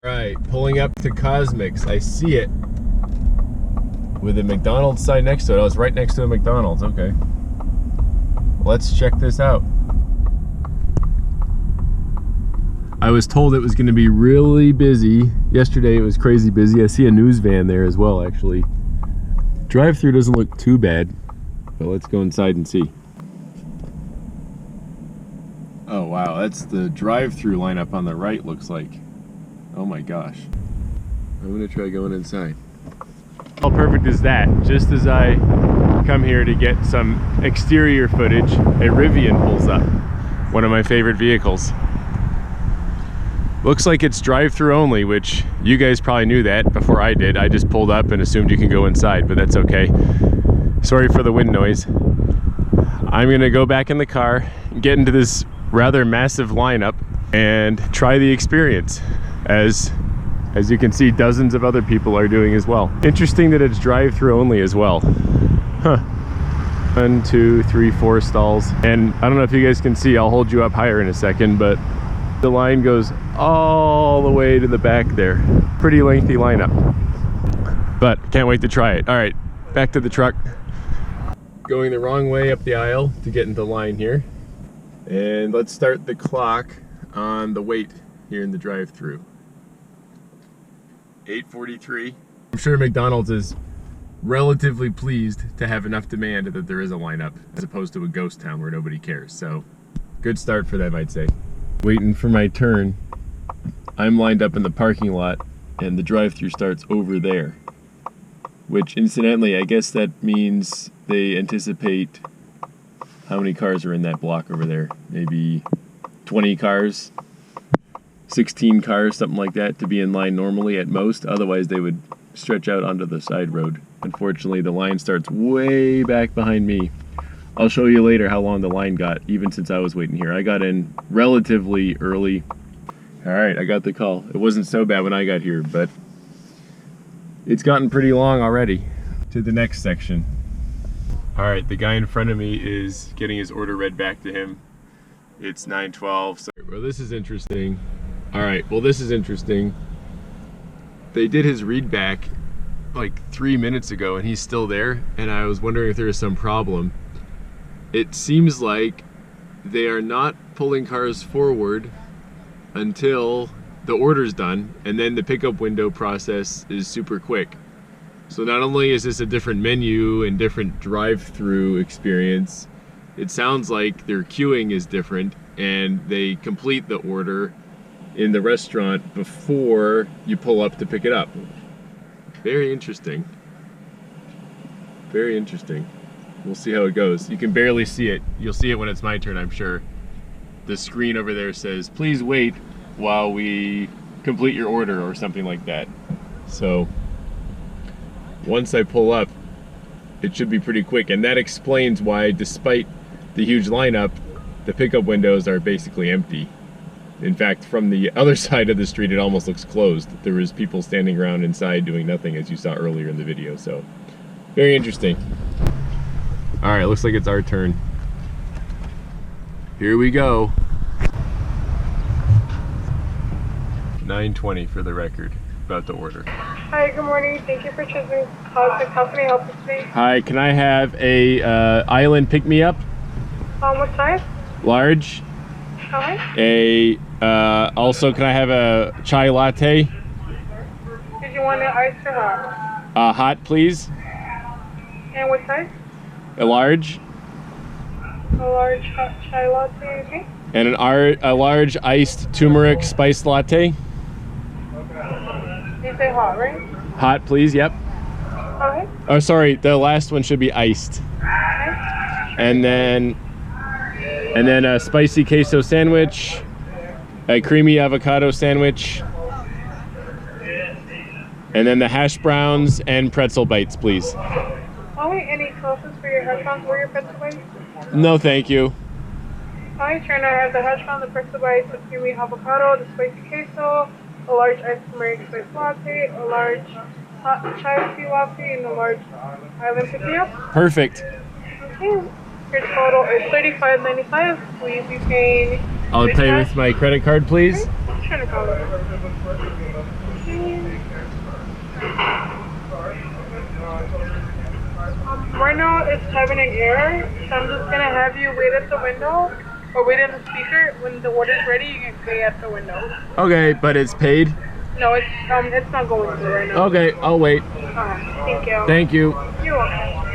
Right, pulling up to CosMc's. I see it with a McDonald's sign next to it. I was right next to a McDonald's. Okay. Let's check this out. I was told it was going to be really busy. Yesterday it was crazy busy. I see a news van there as well, actually. Drive thru doesn't look too bad, but let's go inside and see. Oh wow, that's the drive thru lineup on the right, looks like. Oh my gosh. I'm gonna try going inside. How perfect is that? Just as I come here to get some exterior footage, a Rivian pulls up. One of my favorite vehicles. Looks like it's drive-through only, which you guys probably knew that before I did. I just pulled up and assumed you can go inside, but that's okay. Sorry for the wind noise. I'm gonna go back in the car, get into this rather massive lineup, and try the experience. As you can see, dozens of other people are doing as well. Interesting that it's drive-through only as well. Huh. 1, 2, 3, 4 stalls. And I don't know if you guys can see, I'll hold you up higher in a second, but the line goes all the way to the back there. Pretty lengthy lineup. But can't wait to try it. All right, back to the truck. Going the wrong way up the aisle to get into line here. And let's start the clock on the wait here in the drive-thru. 8:43. I'm sure McDonald's is relatively pleased to have enough demand that there is a lineup, as opposed to a ghost town where nobody cares. So, good start for them, I'd say. Waiting for my turn. I'm lined up in the parking lot, and the drive-thru starts over there. Which, incidentally, I guess that means they anticipate how many cars are in that block over there. Maybe 20 cars, 16 cars, something like that, to be in line normally at most. Otherwise, they would stretch out onto the side road. Unfortunately, the line starts way back behind me. I'll show you later how long the line got, even since I was waiting here. I got in relatively early. All right, I got the call. It wasn't so bad when I got here, but it's gotten pretty long already. To the next section. All right, the guy in front of me is getting his order read back to him. It's 9:12. So, well, this is interesting. All right, well, this is interesting. They did his read back like 3 minutes ago, and he's still there, and I was wondering if there was some problem. It seems like they are not pulling cars forward until the order's done, and then the pickup window process is super quick. So not only is this a different menu and different drive-through experience, it sounds like their queuing is different, and they complete the order in the restaurant before you pull up to pick it up. Very interesting. Very interesting. We'll see how it goes. You can barely see it. You'll see it when it's my turn, I'm sure. The screen over there says, please wait while we complete your order, or something like that. So once I pull up, it should be pretty quick. And that explains why, despite the huge lineup, the pickup windows are basically empty. In fact, from the other side of the street, it almost looks closed. There was people standing around inside doing nothing, as you saw earlier in the video. So very interesting. All right, looks like it's our turn. Here we go. 9:20 for the record, about to order. Hi, good morning. Thank you for choosing CosMc's. How can I help you today? Hi, can I have a island pick-me-up? What size? Large. Okay. Also, can I have a chai latte? Did you want it iced or hot? Hot, please. And what size? A large. A large hot chai latte, okay? And a large iced turmeric spiced latte. You say hot, right? Hot, please. Yep. Okay. Oh, sorry. The last one should be iced. Okay. And then a spicy queso sandwich, a creamy avocado sandwich, and then the hash browns and pretzel bites, please. Okay. Any sauces for your hash browns or your pretzel bites? No, thank you. Alright, sure. Now I have the hash brown, the pretzel bites, the creamy avocado, the spicy queso, a large iced turmeric spiced latte, a large hot chai tea latte, and a large island pick-me-up. Perfect. Okay. Your total is $35.95. Will you be paying? I'll pay with my credit card, please. Sure, no problem. Right now it's having an error, so I'm just gonna have you wait at the window or wait in the speaker. When the order's ready, you can pay at the window. Okay, but it's paid? No, it's not going through right now. Okay, I'll wait. Thank you. Thank you. You're welcome.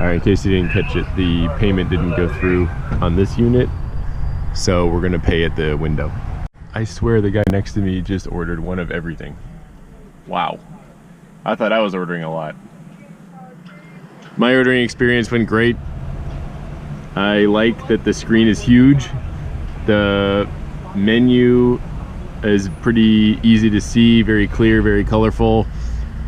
All right, in case you didn't catch it, the payment didn't go through on this unit, so we're gonna pay at the window. I swear the guy next to me just ordered one of everything. Wow. I thought I was ordering a lot. My ordering experience went great. I like that the screen is huge. The menu is pretty easy to see, very clear, very colorful.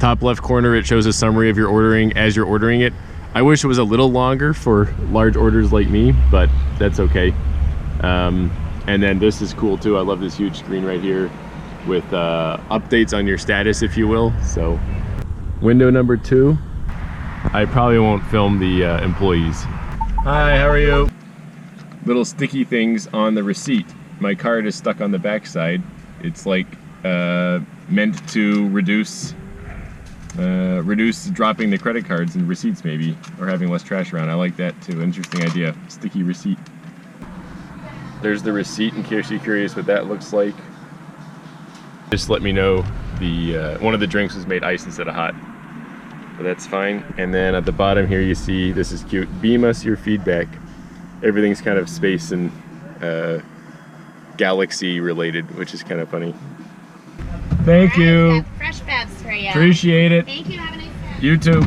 Top left corner, it shows a summary of your ordering as you're ordering it. I wish it was a little longer for large orders like me, but that's okay. And then this is cool too. I love this huge screen right here with updates on your status, if you will. So window number 2. I probably won't film the employees. Hi, how are you? Little sticky things on the receipt. My card is stuck on the back side. It's like meant to reduce dropping the credit cards and receipts maybe, or having less trash around. I like that too. Interesting idea. Sticky receipt. There's the receipt in case you're curious what that looks like. Just let me know the one of the drinks was made iced instead of hot. But that's fine. And then at the bottom here you see, this is cute, beam us your feedback. Everything's kind of space and galaxy related, which is kind of funny. Thank you. Got fresh bevs for you. Appreciate it. Thank you. Have a nice day. You too.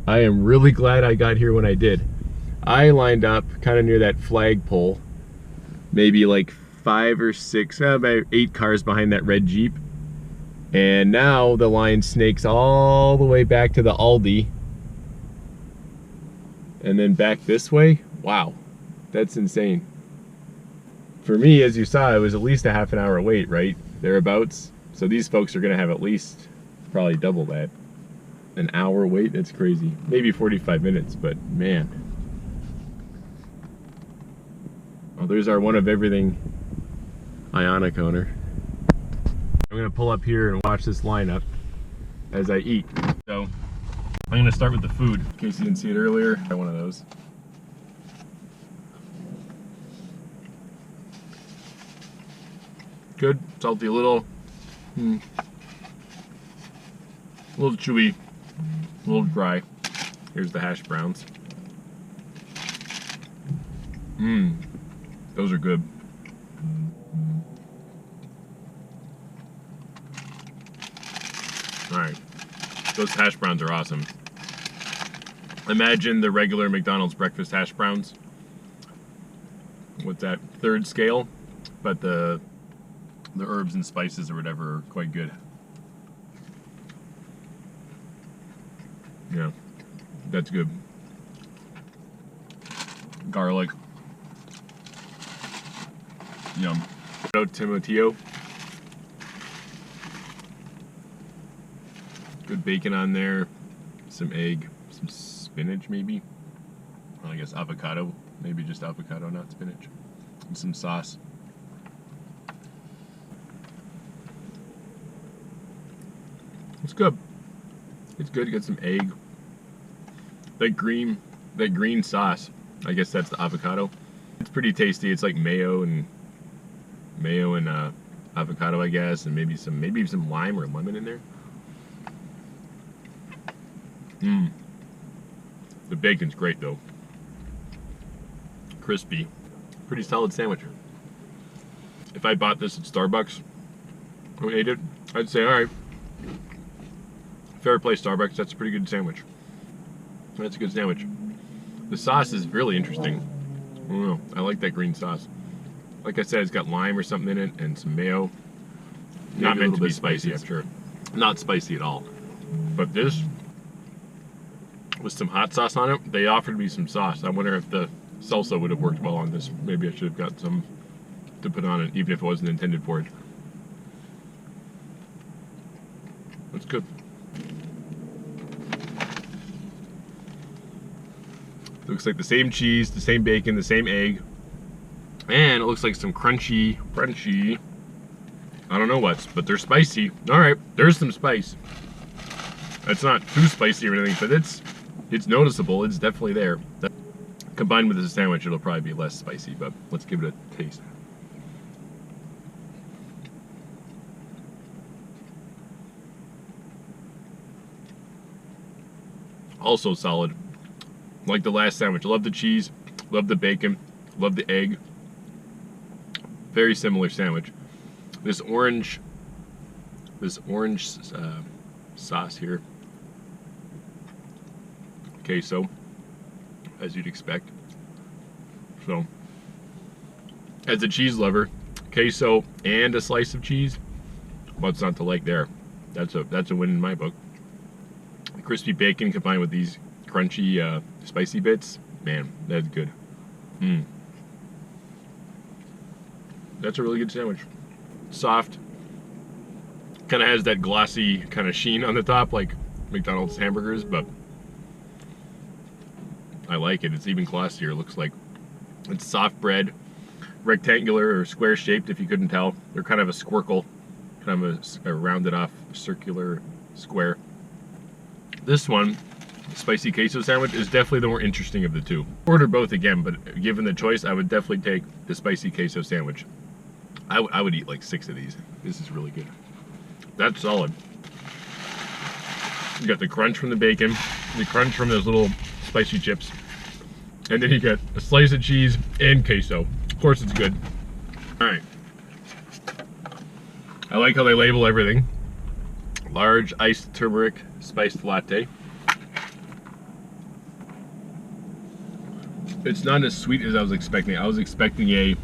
I am really glad I got here when I did. I lined up kind of near that flagpole, maybe like 5 or 6, about 8 cars behind that red Jeep. And now the line snakes all the way back to the Aldi. And then back this way. Wow, that's insane. For me, as you saw, it was at least a half an hour wait, right? Thereabouts. So these folks are gonna have at least probably double that. An hour wait, that's crazy. Maybe 45 minutes, but man. Oh, there's our one of everything Ionic owner. I'm gonna pull up here and watch this lineup as I eat. So I'm gonna start with the food. In case you didn't see it earlier, I got one of those. Good, salty, a little chewy, a little dry. Here's the hash browns. Those are good. All right, those hash browns are awesome. Imagine the regular McDonald's breakfast hash browns. What's that, 3rd scale? But the herbs and spices or whatever are quite good. Yeah, that's good. Garlic. Yum. Tomatillo. Good bacon on there. Some egg. Some spinach maybe. Well, I guess avocado. Maybe just avocado, not spinach. And some sauce. It's good. It's good. You got some egg. That green sauce. I guess that's the avocado. It's pretty tasty. It's like mayo and avocado, I guess, and maybe some lime or lemon in there. The bacon's great though. Crispy. Pretty solid sandwich. If I bought this at Starbucks and ate it, I'd say, all right, fair play Starbucks, that's a pretty good sandwich. That's a good sandwich. The sauce is really interesting. I don't know, I like that green sauce. Like I said, it's got lime or something in it and some mayo. Not meant to be spicy, I'm sure. Not spicy at all. But this, with some hot sauce on it, they offered me some sauce. I wonder if the salsa would have worked well on this. Maybe I should have got some to put on it, even if it wasn't intended for it. That's good. Looks like the same cheese, the same bacon, the same egg. And it looks like some crunchy, I don't know what's, but they're spicy. All right, there's some spice. It's not too spicy or anything, but it's noticeable. It's definitely there. Combined with the sandwich, it'll probably be less spicy, but let's give it a taste. Also solid. Like the last sandwich. Love the cheese, love the bacon, love the egg. Very similar sandwich. This orange sauce here, queso, as you'd expect. So, as a cheese lover, queso and a slice of cheese, what's not to like there? That's a win in my book. Crispy bacon combined with these crunchy, spicy bits, man, that's good. That's a really good sandwich. Soft, kind of has that glossy kind of sheen on the top, like McDonald's hamburgers, but I like it. It's even glossier. It looks like it's soft bread, rectangular or square shaped. If you couldn't tell, they're kind of a squircle, kind of a rounded off circular square. This one, the spicy queso sandwich, is definitely the more interesting of the two. Order both again, but given the choice, I would definitely take the spicy queso sandwich. I would eat like 6 of these. This is really good. That's solid. You got the crunch from the bacon, the crunch from those little spicy chips, and then you get a slice of cheese and queso. Of course it's good. All right. I like how they label everything. Large iced turmeric spiced latte. It's not as sweet as I was expecting. I was expecting a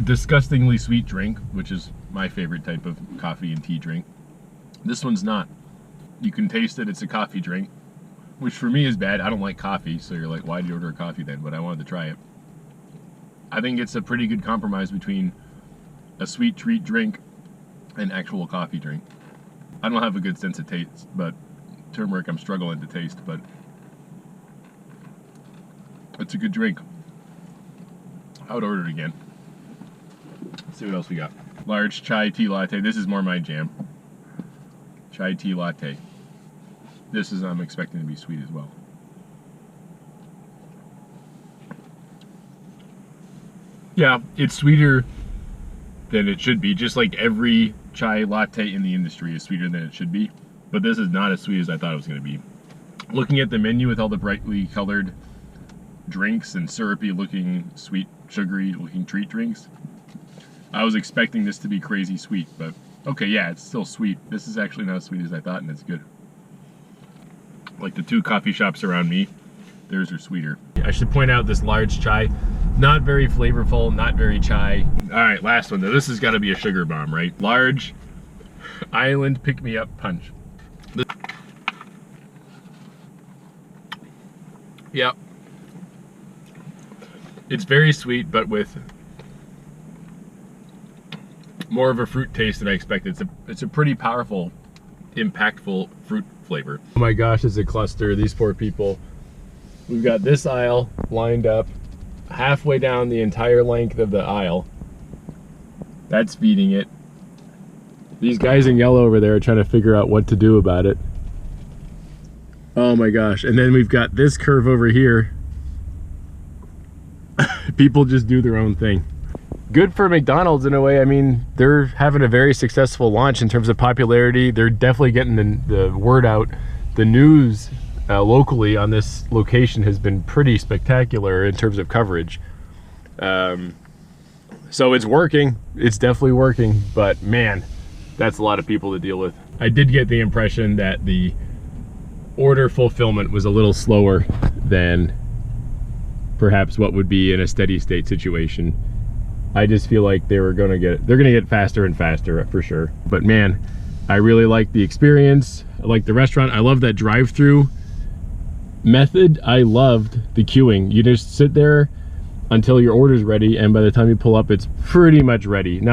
disgustingly sweet drink, which is my favorite type of coffee and tea drink. This one's not. You can taste it. It's a coffee drink, which for me is bad. I don't like coffee, so you're like, why did you order a coffee then? But I wanted to try it. I think it's a pretty good compromise between a sweet treat drink and actual coffee drink. I don't have a good sense of taste, but turmeric I'm struggling to taste, but it's a good drink. I would order it again. Let's see what else we got. Large chai tea latte. This is more my jam. Chai tea latte. This is, I'm expecting to be sweet as well. Yeah, it's sweeter than it should be. Just like every chai latte in the industry is sweeter than it should be. But this is not as sweet as I thought it was going to be. Looking at the menu with all the brightly colored drinks and syrupy looking, sweet, sugary looking treat drinks, I was expecting this to be crazy sweet, but okay, yeah, it's still sweet. This is actually not as sweet as I thought, and it's good. Like the 2 coffee shops around me, theirs are sweeter. I should point out this large chai, not very flavorful, not very chai. All right, last one though. This has got to be a sugar bomb, right? Large Island pick-me-up punch. Yep. It's very sweet, but with more of a fruit taste than I expected. It's a pretty powerful, impactful fruit flavor. Oh my gosh, it's a cluster. These poor people. We've got this aisle lined up halfway down the entire length of the aisle. That's feeding it. These guys in yellow over there are trying to figure out what to do about it. Oh my gosh. And then we've got this curve over here. People just do their own thing. Good for McDonald's in a way. I mean, they're having a very successful launch in terms of popularity. They're definitely getting the word out. The news locally on this location has been pretty spectacular in terms of coverage. So it's working. It's definitely working. But man, that's a lot of people to deal with. I did get the impression that the order fulfillment was a little slower than perhaps what would be in a steady state situation. I just feel like they're gonna get faster and faster for sure. But man, I really like the experience. I like the restaurant. I love that drive-through method. I loved the queuing. You just sit there until your order's ready, and by the time you pull up, it's pretty much ready. Now,